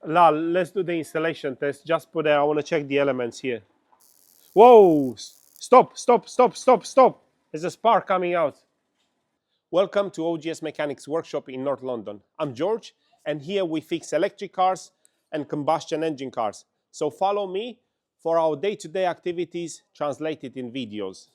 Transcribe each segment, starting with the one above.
Lal, let's do the installation test. Just put there, I want to check the elements here. Whoa! Stop, stop, stop, stop, stop! There's a spark coming out. Welcome to OGS Mechanics Workshop in North London. I'm George, and here we fix electric cars and combustion engine cars. So follow me for our day-to-day activities translated in videos.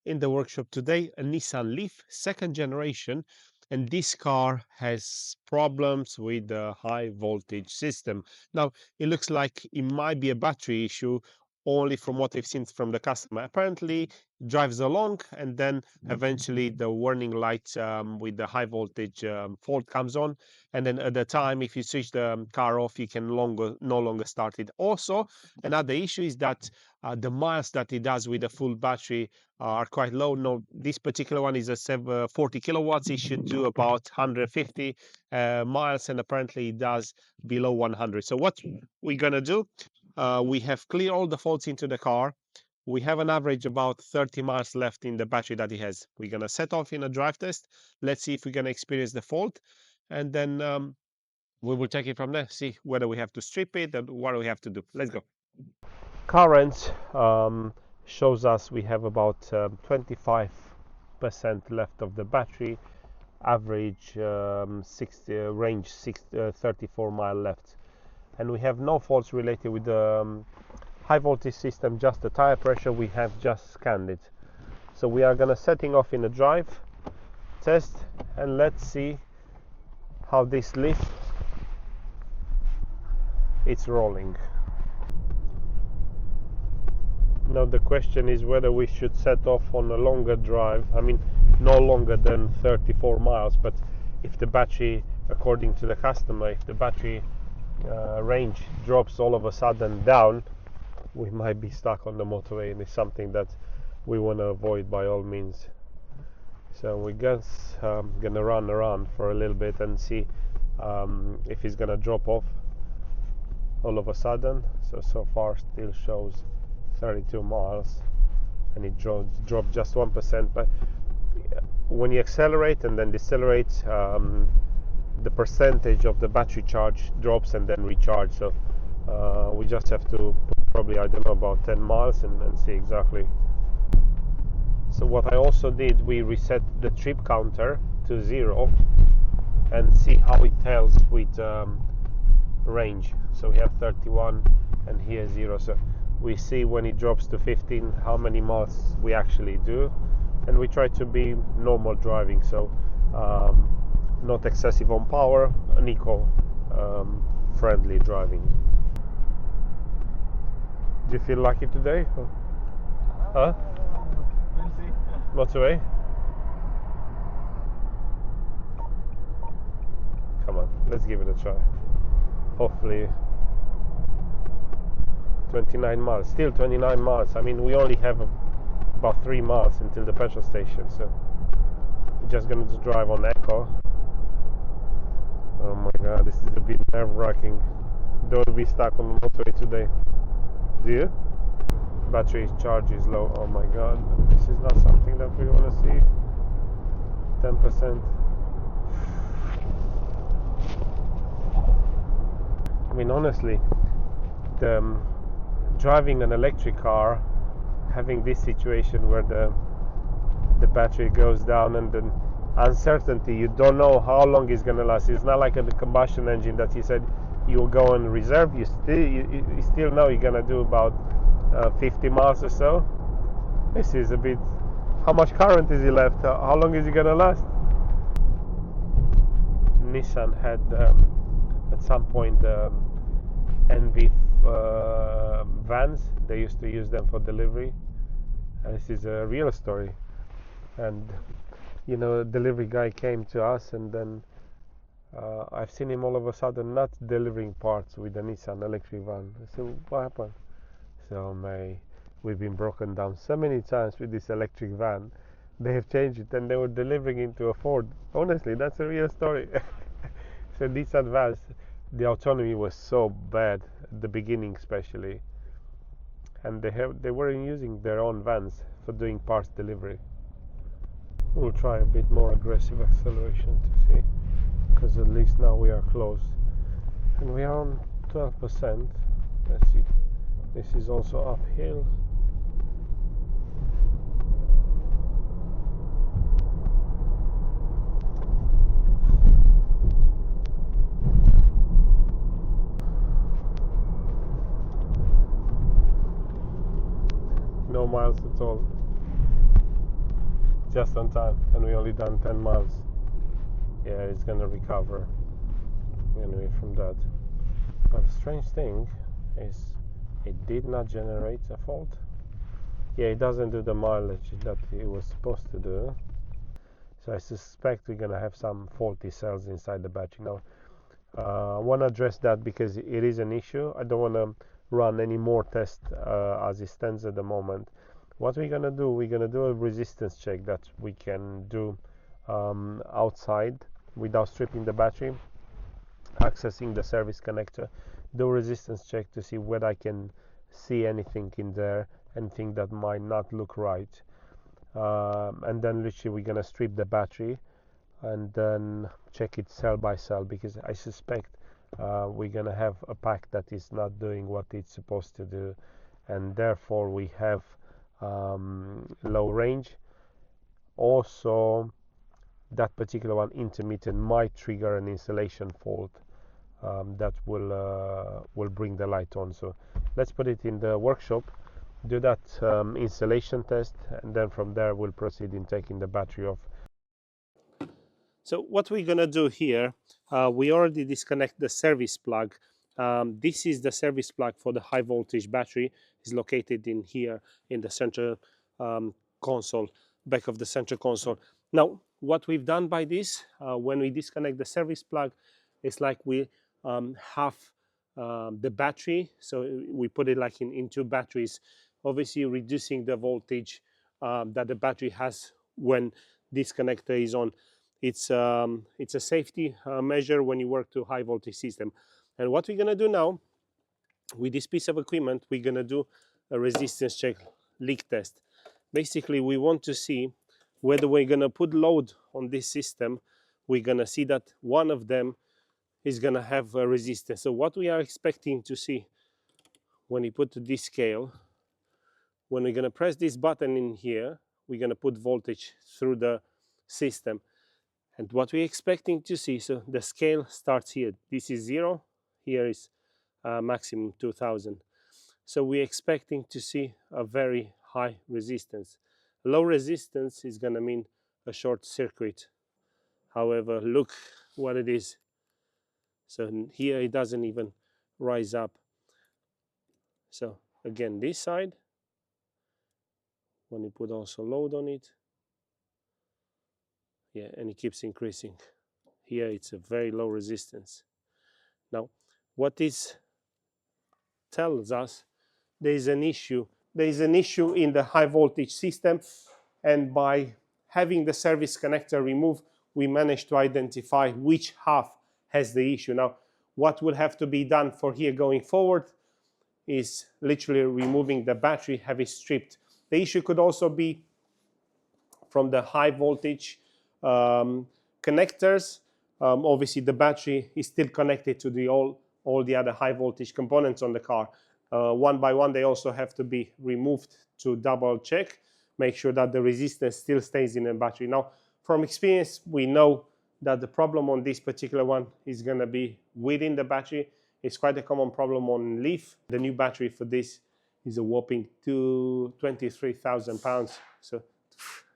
In the workshop today, a Nissan Leaf, second generation, and this car has problems with the high voltage system. Now, it looks like it might be a battery issue, only from what I've seen from the customer. Apparently, drives along, and then eventually the warning light with the high voltage fault comes on, and then at the time, if you switch the car off, you can no longer start it. Also, another issue is that the miles that it does with a full battery are quite low. No, this particular one is a 40 kilowatts. It should do about 150 miles, and apparently it does below 100. So what we're gonna do, we have cleared all the faults into the car. We have an average about 30 miles left in the battery that it has. We're gonna set off in a drive test. Let's see if we're gonna experience the fault, and then we will take it from there. See whether we have to strip it and what we have to do. Let's go. Current shows us we have about 25% left of the battery, average 34 mile left, and we have no faults related with the high voltage system, just the tire pressure. We have just scanned it, so we are gonna setting off in a drive test, and let's see how this Leaf it's rolling. Now the question is whether we should set off on a longer drive. I mean, no longer than 34 miles, but if the battery, according to the customer, if the battery range drops all of a sudden down, we might be stuck on the motorway, and it's something that we want to avoid by all means. So we guess gonna run around for a little bit and see if it's gonna drop off all of a sudden. So far still shows 32 miles, and it dropped just 1%. But when you accelerate and then decelerate, the percentage of the battery charge drops and then recharge. So we just have to put probably, I don't know, about 10 miles and see exactly. So what I also did, we reset the trip counter to 0 and see how it tells with range. So we have 31 and here 0. So we see when it drops to 15 how many miles we actually do, and we try to be normal driving, so not excessive on power, and eco friendly driving. Do you feel lucky today? Huh? We'll see. Motorway? Come on, let's give it a try. Hopefully 29 miles, still 29 miles. I mean, we only have about 3 miles until the petrol station, so we're just going to drive on eco. Oh my god, this is a bit nerve-wracking. Don't be stuck on the motorway today. Do you? Battery charge is low. Oh my god, this is not something that we want to see. 10%. I mean, honestly, driving an electric car, having this situation where the battery goes down and then uncertainty, you don't know how long it's going to last. It's not like a combustion engine that you said you'll go on reserve. You still know you're going to do about 50 miles or so. This is a bit, how much current is it left? How long is it going to last? Nissan had at some point NV vans. They used to use them for delivery, and this is a real story. And you know, a delivery guy came to us, and then I've seen him all of a sudden not delivering parts with the Nissan electric van. I said, what happened? So we've been broken down so many times with this electric van. They have changed it, and they were delivering into a Ford. Honestly, that's a real story. So Nissan vans, the autonomy was so bad at the beginning, especially, and they weren't using their own vans for doing parts delivery. We'll try a bit more aggressive acceleration to see, because because at least now we are close, and we are on 12%. Let's see, this is also uphill. No miles at all, just on time, and we only done 10 miles. Yeah, it's gonna recover anyway from that. But the strange thing is it did not generate a fault. Yeah, it doesn't do the mileage that it was supposed to do, so I suspect we're gonna have some faulty cells inside the battery. Now I want to address that because it is an issue. I don't want to run any more tests as it stands at the moment. What we're gonna do, we're gonna do a resistance check that we can do outside without stripping the battery, accessing the service connector, do a resistance check to see whether I can see anything in there, anything that might not look right, and then literally we're gonna strip the battery and then check it cell by cell, because I suspect we're gonna have a pack that is not doing what it's supposed to do, and therefore we have low range. Also, that particular one, intermittent, might trigger an insulation fault that will bring the light on. So let's put it in the workshop, do that insulation test, and then from there we'll proceed in taking the battery off. So what we're gonna do here, we already disconnect the service plug. This is the service plug for the high voltage battery. It's located in here in the central console, back of the central console. Now, what we've done by this, when we disconnect the service plug, it's like we have the battery. So we put it like in two batteries, obviously reducing the voltage that the battery has when this connector is on. It's a safety measure when you work to high voltage system. And what we're gonna do now with this piece of equipment, we're gonna do a resistance check, leak test. Basically, we want to see whether we're gonna put load on this system. We're gonna see that one of them is gonna have a resistance. So what we are expecting to see when we put this scale, when we're gonna press this button in here, we're gonna put voltage through the system. And what we're expecting to see, so the scale starts here. This is 0, here is maximum 2000. So we're expecting to see a very high resistance. Low resistance is gonna mean a short circuit. However, look what it is. So here it doesn't even rise up. So again, this side, when you put also load on it, yeah, and it keeps increasing. Here it's a very low resistance. Now, what this tells us, there is an issue. There is an issue in the high voltage system, and by having the service connector removed, we managed to identify which half has the issue. Now, what will have to be done for here going forward is literally removing the battery, have it stripped. The issue could also be from the high voltage connectors. Obviously, the battery is still connected to all the other high voltage components on the car. One by one, they also have to be removed to double check, make sure that the resistance still stays in the battery. Now, from experience, we know that the problem on this particular one is going to be within the battery. It's quite a common problem on Leaf. The new battery for this is a whopping 23,000 pounds. So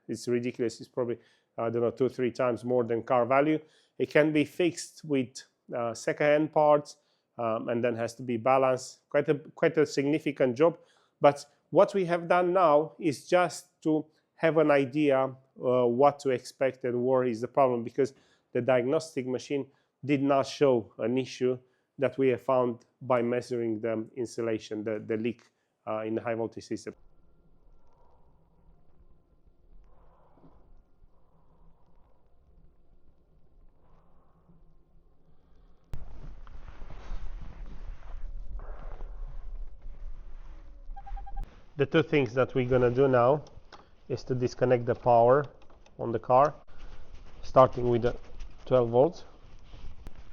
it's ridiculous. It's probably, I don't know, 2-3 times more than car value. It can be fixed with second-hand parts, and then has to be balanced. Quite a significant job. But what we have done now is just to have an idea what to expect and where is the problem, because the diagnostic machine did not show an issue that we have found by measuring the insulation, the leak in the high voltage system. The two things that we're gonna do now is to disconnect the power on the car, starting with the 12 volts.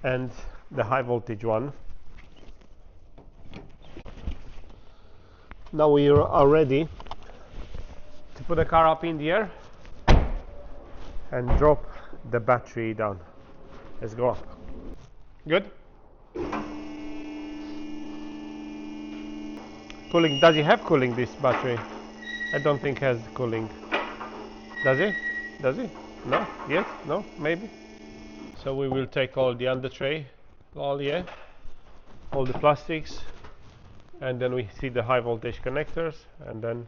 and the high voltage one. Now we are ready to put the car up in the air and drop the battery down. Let's go up. Good. Cooling. Does it have cooling, this battery? I don't think it has cooling. Does it? Does it? No? Yes? No? Maybe? So we will take all the under tray, all the plastics, and then we see the high voltage connectors, and then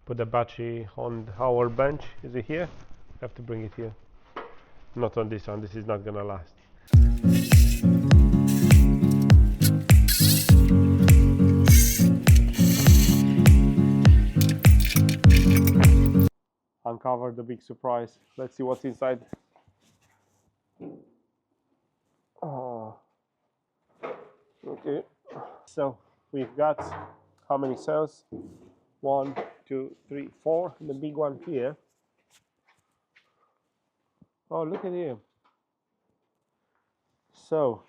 put the battery on our bench. Is it here? I have to bring it here. Not on this one. This is not gonna last. Uncover the big surprise. Let's see what's inside. Oh, okay. So we've got how many cells? 1, 2, 3, 4. The big one here. Oh, look at here. So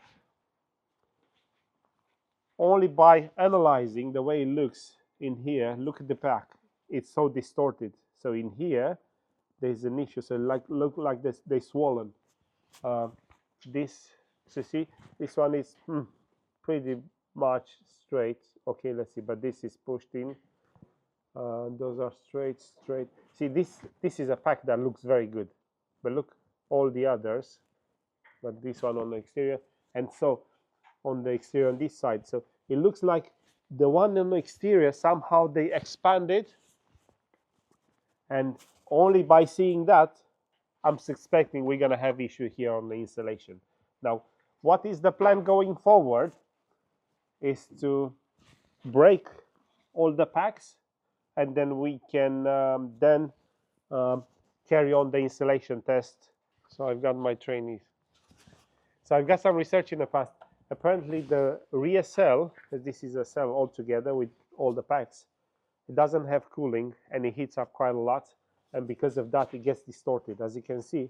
only by analyzing the way it looks in here, look at the pack. It's so distorted. So in here, there's an issue. So look like this, they swollen. This, so see, this one is pretty much straight. Okay, let's see. But this is pushed in. Those are straight. See, this is a pack that looks very good. But look, all the others. But this one on the exterior, and so on the exterior on this side. So it looks like the one on the exterior, somehow they expanded, and only by seeing that, I'm suspecting we're gonna have issue here on the installation. Now, what is the plan going forward is to break all the packs, and then we can carry on the installation test. So I've got my trainees. So I've got some research in the past. Apparently the rear cell, this is a cell altogether with all the packs, it doesn't have cooling and it heats up quite a lot, and because of that it gets distorted. As you can see,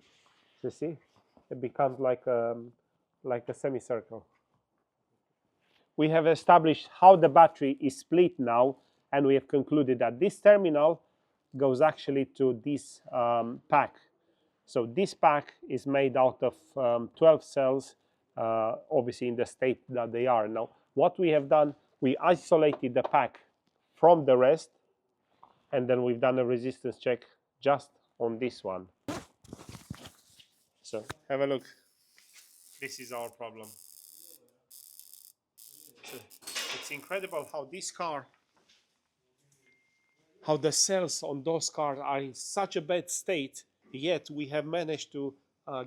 it becomes like a semicircle. We have established how the battery is split now, and we have concluded that this terminal goes actually to this pack. So this pack is made out of 12 cells, obviously in the state that they are. Now, what we have done, we isolated the pack from the rest, and then we've done a resistance check just on this one. So have a look. This is our problem. So it's incredible how this car, how the cells on those cars are in such a bad state, yet we have managed to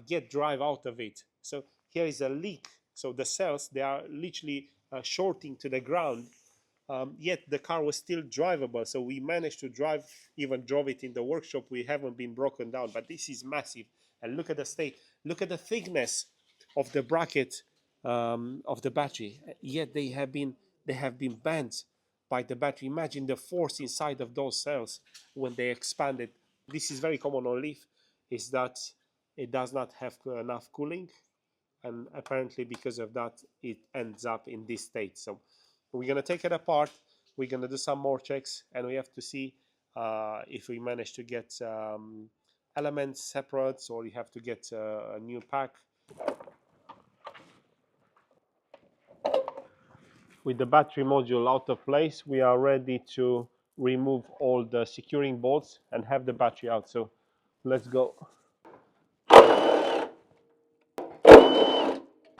get drive out of it. So here is a leak. So the cells, they are literally shorting to the ground, yet the car was still drivable. So we managed to drive, even drove it in the workshop. We haven't been broken down, but this is massive. And look at the state, look at the thickness of the bracket of the battery. Yet they have been bent by the battery. Imagine the force inside of those cells when they expanded. This is very common on Leaf, is that it does not have enough cooling, and apparently because of that it ends up in this state. So we're going to take it apart, we're going to do some more checks, and we have to see if we manage to get elements separate, or you have to get a new pack. With the battery module out of place, we are ready to remove all the securing bolts and have the battery out. So let's go.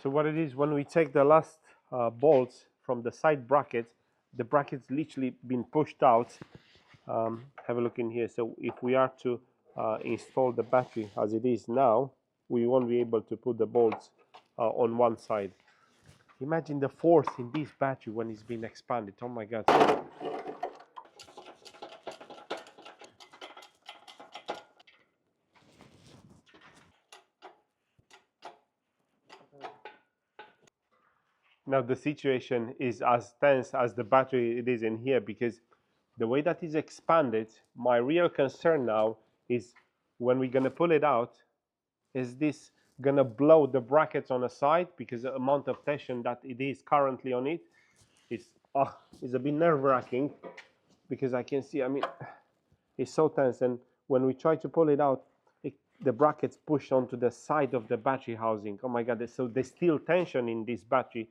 So what it is, when we take the last bolts from the side bracket, the bracket's literally been pushed out. Have a look in here. So if we are to install the battery as it is now, we won't be able to put the bolts on one side. Imagine the force in this battery when it's been expanded. Oh my God. Now the situation is as tense as the battery it is in here, because the way that is expanded, my real concern now is when we're going to pull it out, is this gonna blow the brackets on the side because the amount of tension that it is currently on it is a bit nerve-wracking, because I can see, I mean, it's so tense, and when we try to pull it out, the brackets push onto the side of the battery housing. Oh my god, so there's still tension in this battery.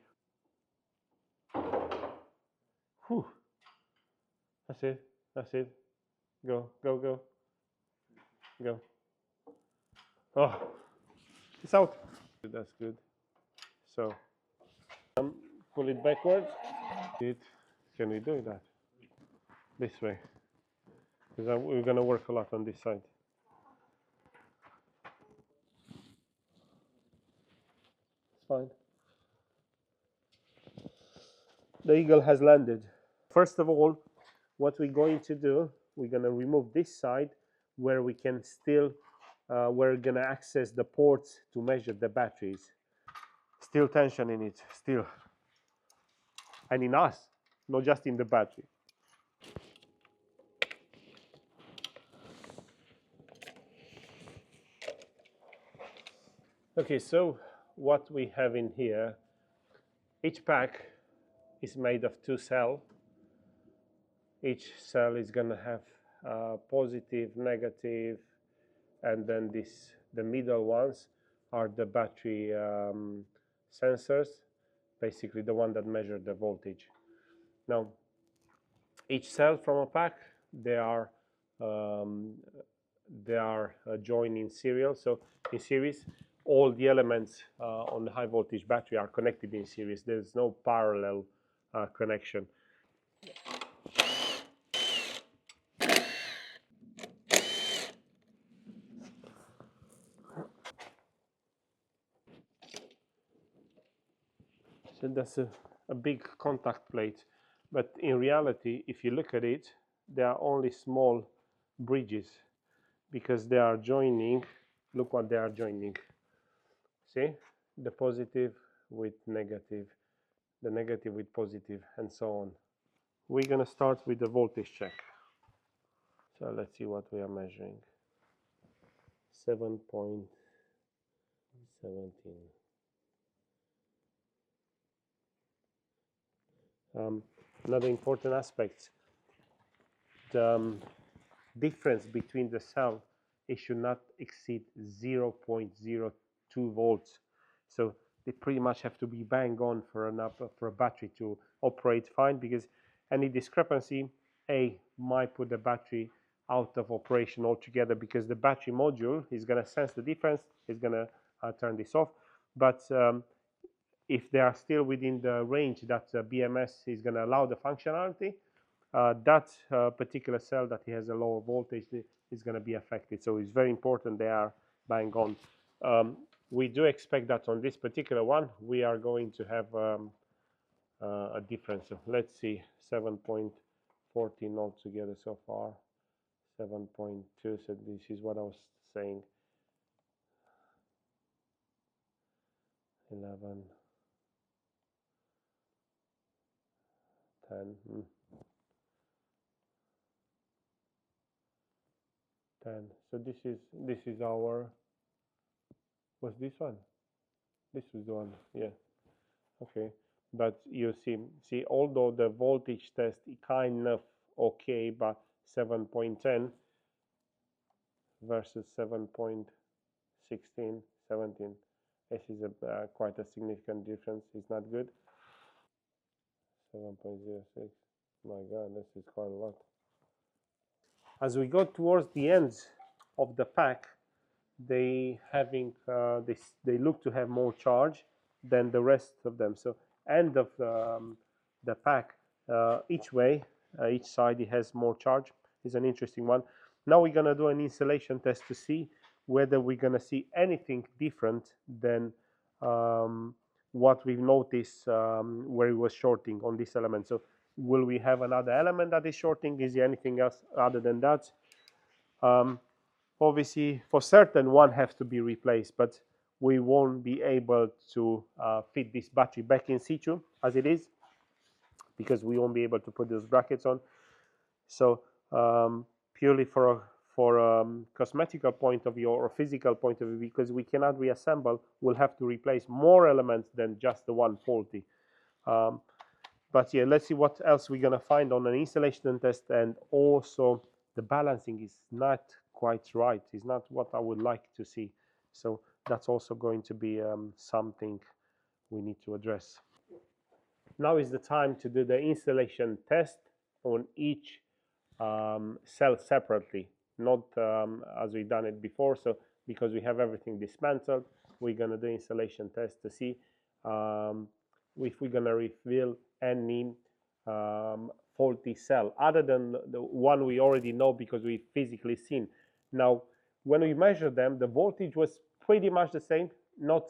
Whew. That's it, that's it. Go, go, go, go. Oh, it's out. That's good. So, pull it backwards. Can we do that? This way. Because we're going to work a lot on this side. It's fine. The eagle has landed. First of all, what we're going to do, we're going to remove this side where we can still, we're going to access the ports to measure the batteries. Still tension in it, still. And in us, not just in the battery. Okay, so what we have in here, each pack is made of 2 cells. Each cell is going to have positive, negative, and then the middle ones are the battery sensors, basically the one that measure the voltage. Now, each cell from a pack, they are joined in serial. So in series, all the elements on the high voltage battery are connected in series. There's no parallel connection. So that's a big contact plate. But in reality, if you look at it, they are only small bridges, because they are joining. Look what they are joining. See? The positive with negative, the negative with positive, and so on. We're going to start with the voltage check. So let's see what we are measuring. 7.17. Another important aspect, the difference between the cell, it should not exceed 0.02 volts. So they pretty much have to be bang on for a battery to operate fine, because any discrepancy might put the battery out of operation altogether, because the battery module is going to sense the difference, is going to turn this off. But if they are still within the range that BMS is going to allow the functionality, that particular cell that has a lower voltage is going to be affected. So it's very important they are bang on. We do expect that on this particular one, we are going to have a difference. So let's see, 7.14 altogether so far, 7.2. So this is what I was saying. 11, 10, 10. So this is our, what's this one? This was the one, yeah. Okay, but you see, although the voltage test is kind of okay, but 7.10 versus 7.16, 17, this is quite a significant difference. It's not good. 7.06. My God, this is quite a lot. As we go towards the ends of the pack, they look to have more charge than the rest of them. So end of the pack, each side it has more charge. Is an interesting one. Now we're gonna do an installation test to see whether we're gonna see anything different than what we've noticed where it was shorting on this element. So will we have another element that is shorting? Is there anything else other than that? Obviously, for certain, one has to be replaced, but we won't be able to fit this battery back in situ as it is, because we won't be able to put those brackets on. So purely for for cosmetical point of view or physical point of view, because we cannot reassemble, we'll have to replace more elements than just the one faulty. But yeah, let's see what else we're gonna find on an installation test. And also the balancing is not quite right, it's not what I would like to see, so that's also going to be something we need to address. Now is the time to do the installation test on each cell separately, not as we've done it before. So because we have everything dismantled, we're going to do installation test to see if we're going to reveal any faulty cell other than the one we already know because we've physically seen. Now when we measured them, the voltage was pretty much the same, not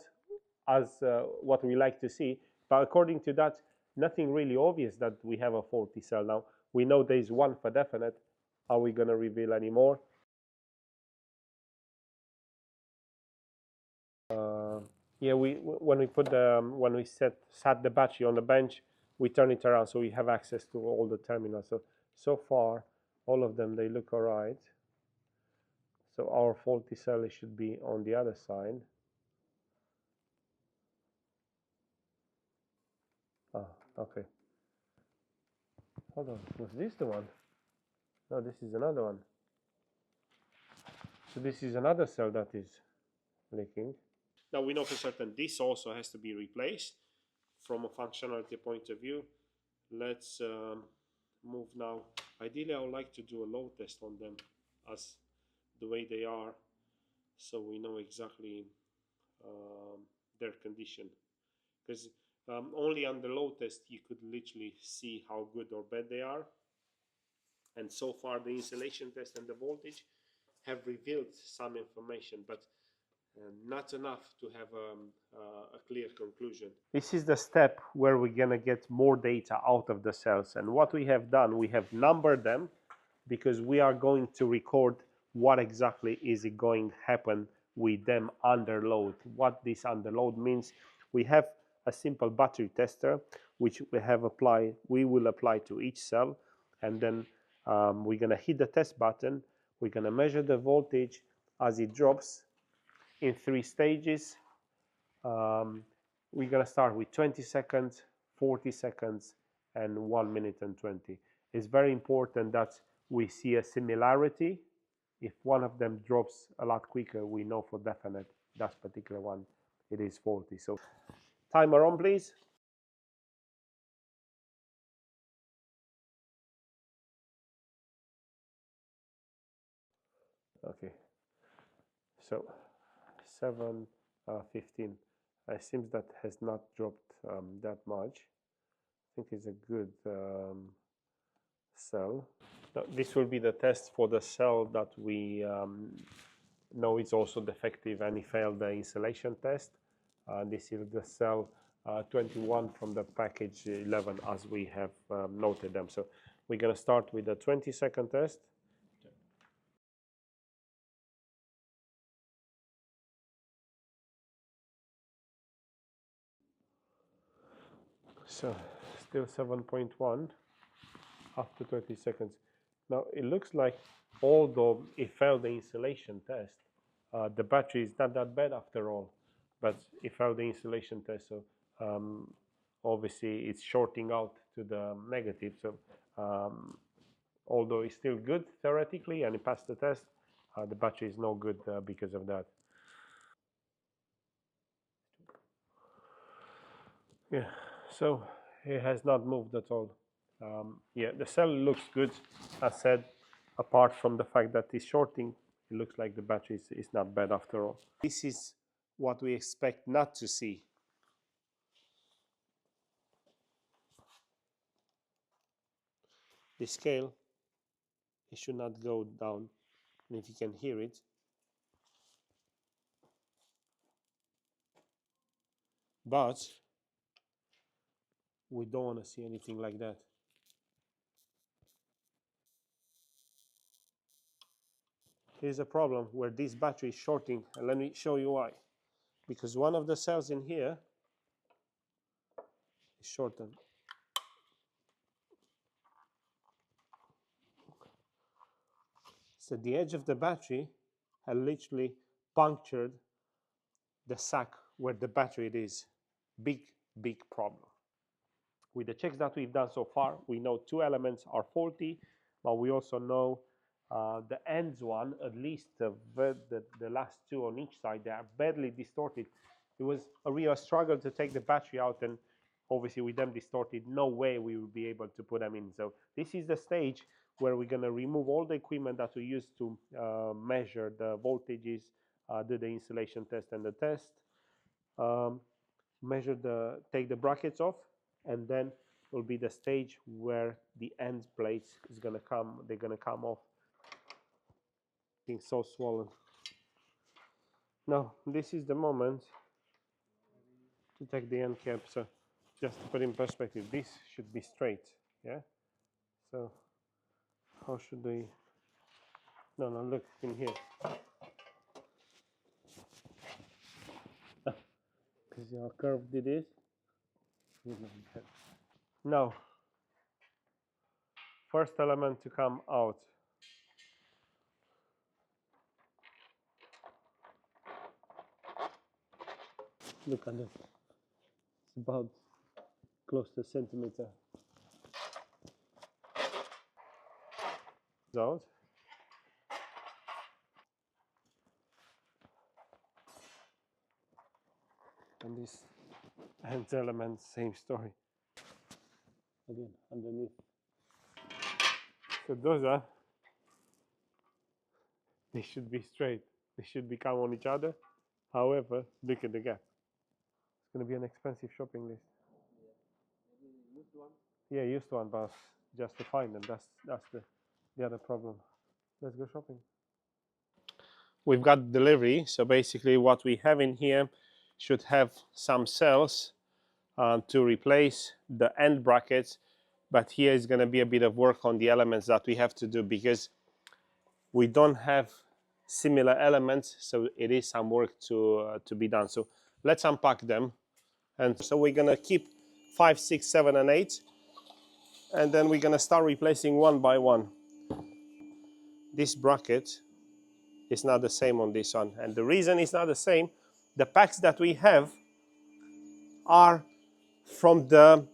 as what we like to see, but according to that, nothing really obvious that we have a faulty cell. Now we know there is one for definite. Are we going to reveal any more? Yeah, when we put when we sat the battery on the bench, we turn it around so we have access to all the terminals. So far, all of them, they look all right. So our faulty cell should be on the other side. Ah, okay. Hold on, was this the one? No, this is another one. So this is another cell that is leaking. Now we know for certain this also has to be replaced from a functionality point of view. Let's move now. Ideally, I would like to do a load test on them as the way they are, so we know exactly their condition. Because only on the load test you could literally see how good or bad they are. And so far, the insulation test and the voltage have revealed some information, but not enough to have a clear conclusion. This is the step where we're gonna get more data out of the cells. And what we have done, we have numbered them because we are going to record what exactly is it going to happen with them under load. What this under load means, we have a simple battery tester which we will apply to each cell, and then we're gonna hit the test button. We're gonna measure the voltage as it drops in 3 stages. We're gonna start with 20 seconds, 40 seconds, and 1 minute and 20. It's very important that we see a similarity. If one of them drops a lot quicker, we know for definite that particular one it is faulty. So timer on, please. Okay, so 7:15. It seems that has not dropped that much. I think it's a good cell. Now, this will be the test for the cell that we know is also defective and it failed the installation test. This is the cell 21 from the package 11 as we have noted them. So we're going to start with the 20-second test. So still 7.1 after 20 seconds. Now it looks like, although it failed the installation test, the battery is not that bad after all, but it failed the installation test, so obviously it's shorting out to the negative. So although it's still good theoretically and it passed the test, the battery is no good because of that. Yeah, so it has not moved at all. Yeah, the cell looks good, as said. Apart from the fact that it's shorting, it looks like the battery is not bad after all. This is what we expect not to see. The scale, it should not go down, and if you can hear it, but we don't want to see anything like that. Here's a problem where this battery is shorting, and let me show you why. Because one of the cells in here is shortened. So the edge of the battery had literally punctured the sack where the battery is. Big problem. With the checks that we've done so far, we know 2 elements are faulty, but we also know the ends one, at least the last 2 on each side, they are badly distorted. It was a real struggle to take the battery out, and obviously with them distorted, no way we will be able to put them in. So this is the stage where we're going to remove all the equipment that we used to measure the voltages, do the installation test and the test, take the brackets off, and then will be the stage where the end plates is going to come. They're going to come off. Being so swollen. Now this is the moment to take the end cap. So just to put in perspective, this should be straight. Yeah. So how should we? No, look in here. Because how curved it is. Now, first element to come out. Look at it. It's about close to a centimeter. Out. And this end element, same story. Again, underneath. So those are, they should be straight. They should become on each other. However, look at the gap. It's going to be an expensive shopping list. Yeah. Used one? Yeah, used one, but just to find them. That's the other problem. Let's go shopping. We've got delivery. So basically what we have in here should have some cells to replace the end brackets. But here is going to be a bit of work on the elements that we have to do, because we don't have similar elements, so it is some work to be done. So let's unpack them. And so we're going to keep 5, 6, 7, and 8, and then we're going to start replacing one by one. This bracket is not the same on this one, and the reason it's not the same, the packs that we have are from the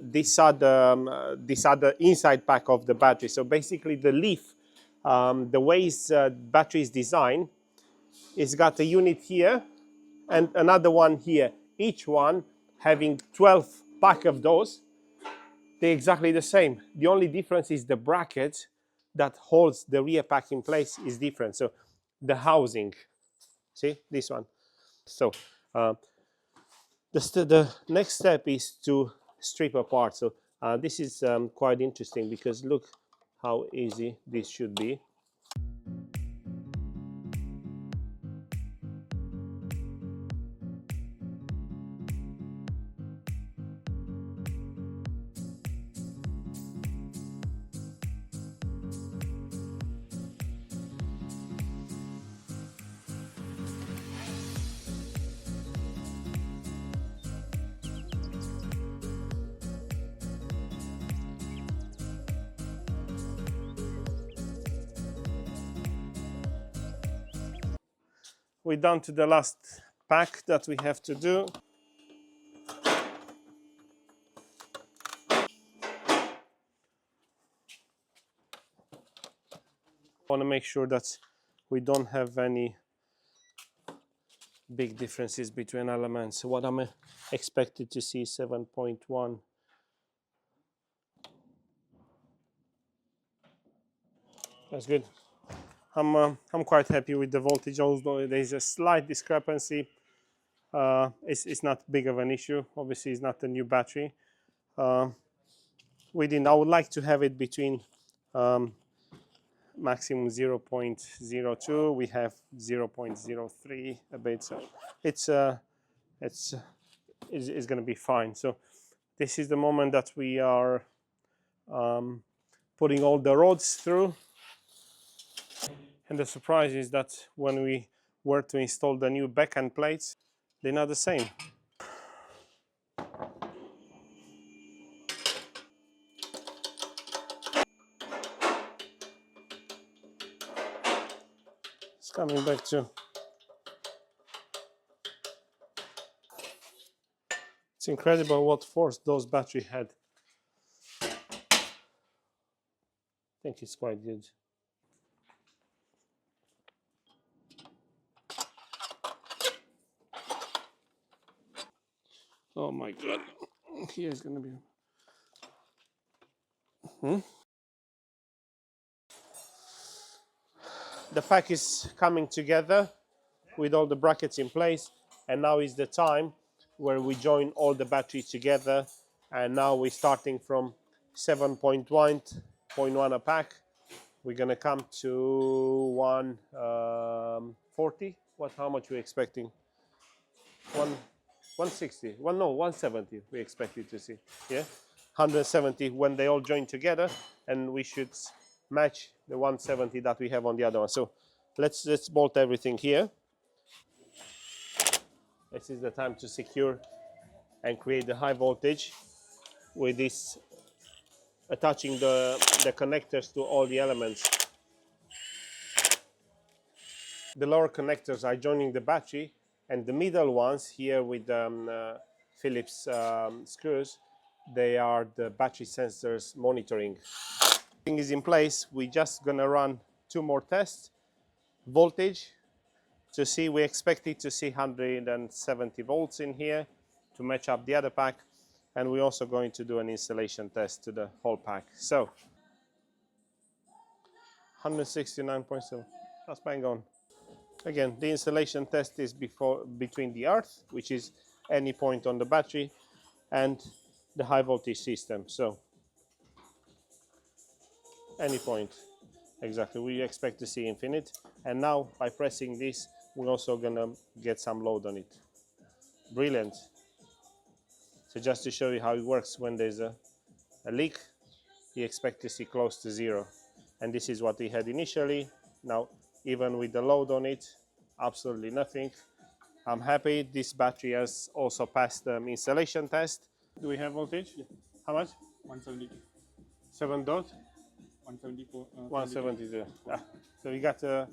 these are the inside pack of the battery. So basically the Leaf, the way its battery is designed, it's got a unit here and another one here, each one having 12 pack of those. They're exactly the same. The only difference is the bracket that holds the rear pack in place is different. So the housing, see this one. So the next step is to strip apart. So this is quite interesting, because look how easy this should be. We're down to the last pack that we have to do. I want to make sure that we don't have any big differences between elements. What I'm expected to see 7.1. That's good. I'm quite happy with the voltage, although there's a slight discrepancy. It's not big of an issue. Obviously, it's not a new battery. I would like to have it between maximum 0.02. We have 0.03 a bit, so it's going to be fine. So this is the moment that we are putting all the rods through. And the surprise is that when we were to install the new backhand plates, they're not the same. It's coming back to. It's incredible what force those battery had. I think it's quite good. Oh my god. Here's gonna be. The pack is coming together with all the brackets in place, and now is the time where we join all the batteries together. And now we're starting from 7.1 a pack. We're gonna come to 140. How much we expecting? 160. 170. We expected to see. Yeah, 170 when they all join together, and we should match the 170 that we have on the other one. So let's bolt everything here. This is the time to secure and create the high voltage with this attaching the connectors to all the elements. The lower connectors are joining the battery, and the middle ones here with Phillips screws, they are the battery sensors monitoring. Everything is in place. We're just gonna run 2 more tests. Voltage to see, we expected to see 170 volts in here to match up the other pack, and we're also going to do an installation test to the whole pack. So 169.7, that's bang on. Again, the installation test is between the earth, which is any point on the battery, and the high voltage system. So any point, exactly. We expect to see infinite. And now by pressing this, we're also gonna get some load on it. Brilliant. So just to show you how it works when there's a leak, you expect to see close to 0. And this is what we had initially. Now, even with the load on it, absolutely nothing. I'm happy. This battery has also passed the installation test. Do we have voltage? Yeah. How much? 172. 7 dot? 174. 172. So we got a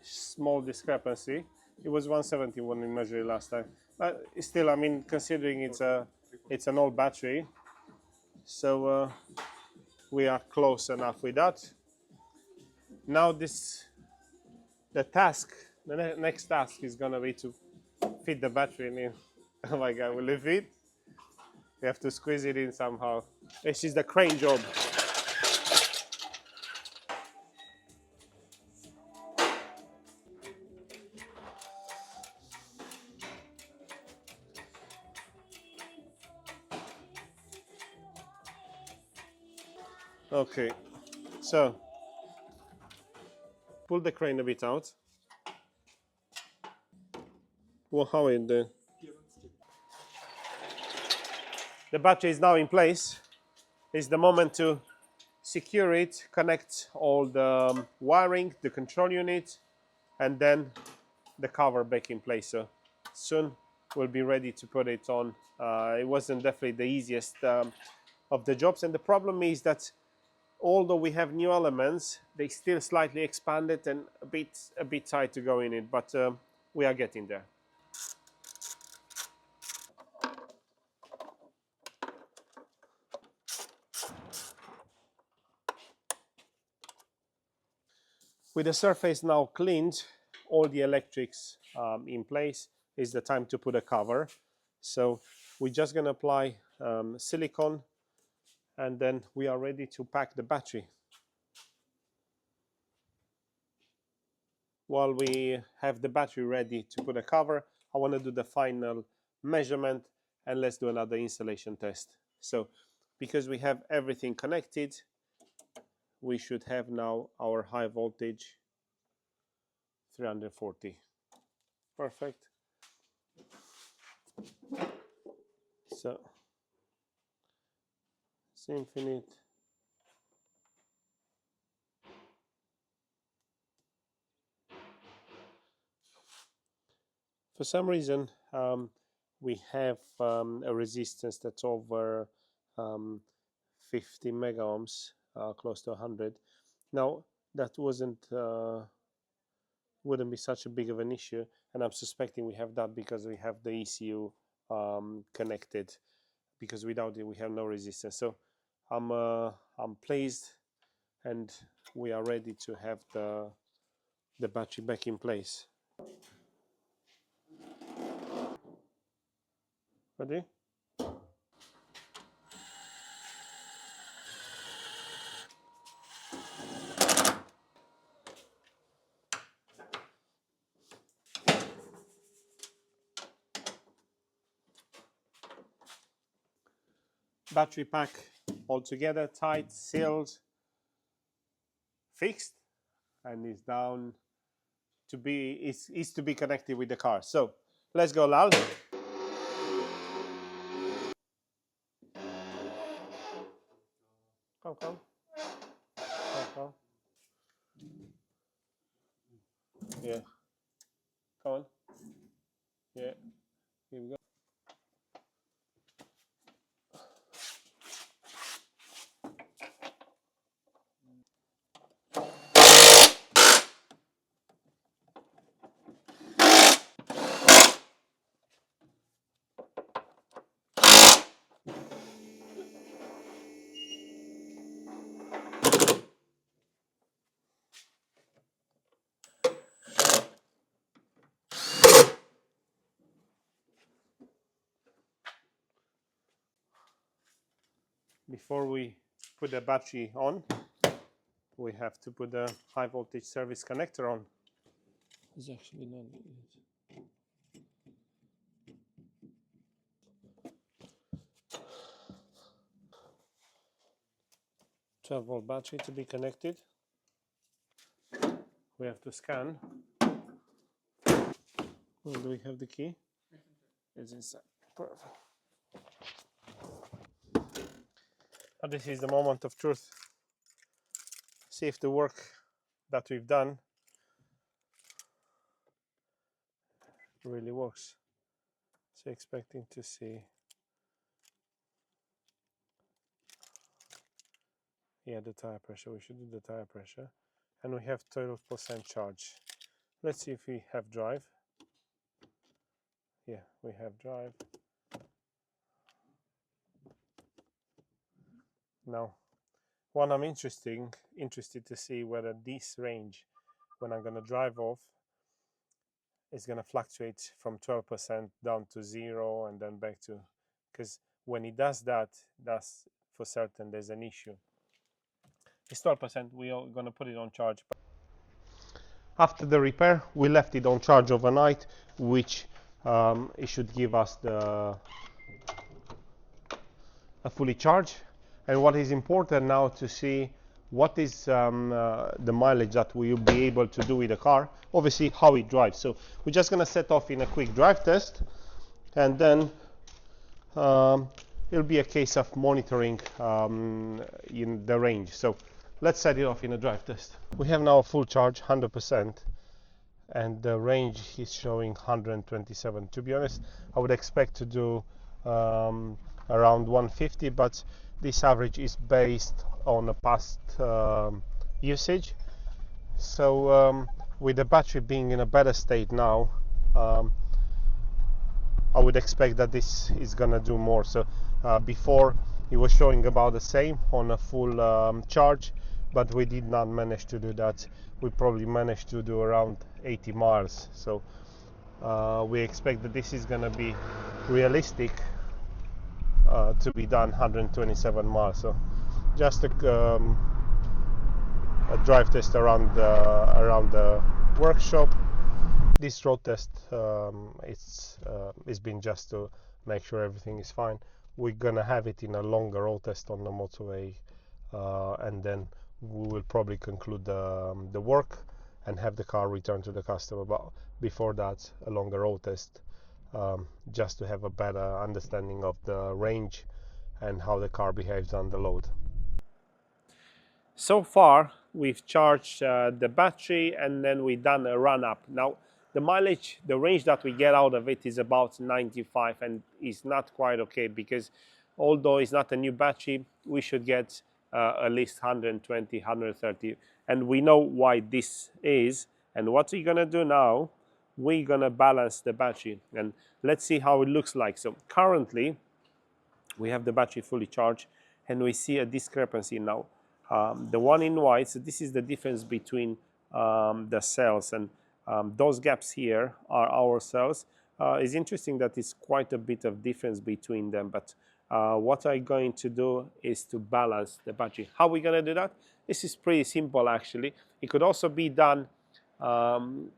small discrepancy. It was 170 when we measured it last time. But still, I mean, considering it's an old battery, so we are close enough with that. Now the next task is gonna be to fit the battery in. Oh my god, will it fit? We have to squeeze it in somehow. This is the crane job. Okay, so pull the crane a bit out. Well, how in the battery is now in place. It's the moment to secure it, connect all the wiring, the control unit, and then the cover back in place. So soon we'll be ready to put it on. It wasn't definitely the easiest of the jobs, and the problem is that although we have new elements, they still slightly expanded and a bit tight to go in it, but we are getting there. With the surface now cleaned, all the electrics in place, is the time to put a cover. So we're just going to apply silicone, and then we are ready to pack the battery. While we have the battery ready to put a cover, I want to do the final measurement, and let's do another installation test. So because we have everything connected, we should have now our high voltage 340. Perfect. So it's infinite. For some reason, we have a resistance that's over 50 mega ohms, close to 100. Now, that wasn't wouldn't be such a big of an issue. And I'm suspecting we have that because we have the ECU connected, because without it we have no resistance. So I'm pleased, and we are ready to have the battery back in place. Ready? Battery pack all together, tight, sealed, fixed, and is down to be is to be connected with the car. So let's go, Lal. Come, come, come, come. Yeah, come on. Yeah, here we go. Before we put the battery on, we have to put the high voltage service connector on. It's actually not it. 12-volt battery to be connected. We have to scan. Well, do we have the key? It's inside. Perfect. And this is the moment of truth. See if the work that we've done really works. So expecting to see. Yeah, the tire pressure. We should do the tire pressure. And we have 12% charge. Let's see if we have drive. Yeah, we have drive. Now, what I'm interested to see whether this range, when I'm going to drive off, is going to fluctuate from 12% down to 0 and then back to, because when it does that, that's for certain there's an issue. It's 12%, we are going to put it on charge. After the repair, we left it on charge overnight, which it should give us a fully charged. And what is important now to see what is the mileage that we will be able to do with the car, obviously how it drives. So we're just going to set off in a quick drive test, and then it'll be a case of monitoring in the range. So let's set it off in a drive test. We have now a full charge, 100%, and the range is showing 127. To be honest, I would expect to do around 150, but this average is based on a past usage. So with the battery being in a better state now, I would expect that this is gonna do more. So before it was showing about the same on a full charge, but we did not manage to do that. We probably managed to do around 80 miles. So we expect that this is gonna be realistic to be done 127 miles. So just a drive test around the workshop. This road test it's been just to make sure everything is fine. We're gonna have it in a longer road test on the motorway, and then we will probably conclude the work and have the car returned to the customer. But before that, a longer road test, just to have a better understanding of the range and how the car behaves under load. So far, we've charged the battery, and then we've done a run up. Now, the mileage, the range that we get out of it is about 95, and is not quite okay, because although it's not a new battery, we should get at least 120, 130. And we know why this is, And what we're gonna do now, we're gonna balance the battery, and let's see how it looks like. So currently we have the battery fully charged, and we see a discrepancy now. The one in white, so this is the difference between the cells, and those gaps here are our cells. It's interesting that it's quite a bit of difference between them, but what I'm going to do is to balance the battery. How are we going to do that? This is pretty simple actually. It could also be done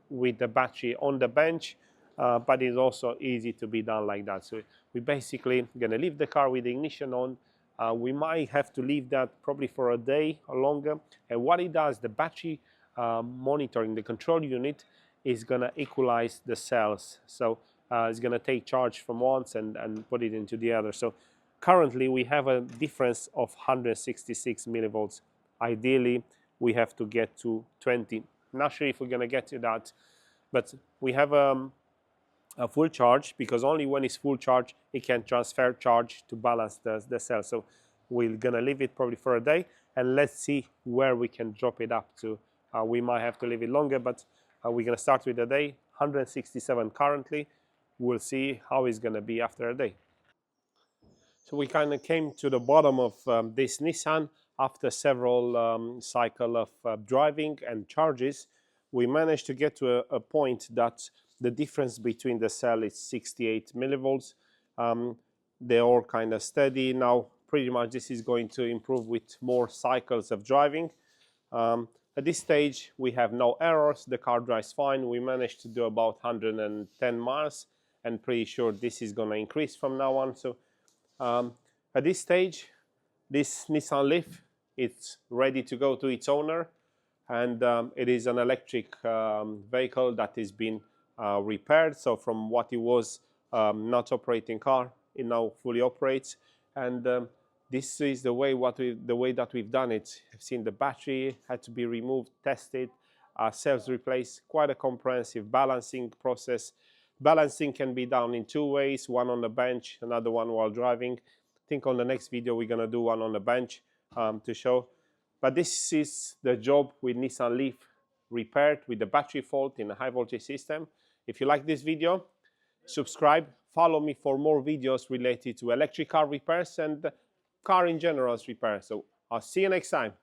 with the battery on the bench, but it's also easy to be done like that. So we basically going to leave the car with the ignition on. We might have to leave that probably for a day or longer. And what it does, the battery monitoring, the control unit, is going to equalize the cells. So it's going to take charge from once and put it into the other. So currently we have a difference of 166 millivolts. Ideally, we have to get to 20. Not sure if we're going to get to that, but we have a full charge, because only when it's full charge it can transfer charge to balance the cell. So we're gonna leave it probably for a day, and let's see where we can drop it up to. We might have to leave it longer, but we're gonna start with a day. 167 currently. We'll see how it's gonna be after a day. So we kind of came to the bottom of this Nissan after several cycle of driving and charges. We managed to get to a point that the difference between the cell is 68 millivolts. They're all kind of steady. Now pretty much this is going to improve with more cycles of driving. At this stage we have no errors, the car drives fine. We managed to do about 110 miles, and pretty sure this is going to increase from now on. So at this stage, this Nissan Leaf, it's ready to go to its owner, and it is an electric vehicle that has been repaired. So from what it was not operating car, it now fully operates, and this is the way that we've done it. I've seen the battery had to be removed, tested, cells replaced. Quite a comprehensive balancing process. Balancing can be done in two ways: one on the bench, another one while driving. I think on the next video we're gonna do one on the bench to show. But this is the job with Nissan Leaf repaired with the battery fault in a high voltage system. If you like this video, subscribe, follow me for more videos related to electric car repairs and car in general's repair. So I'll see you next time.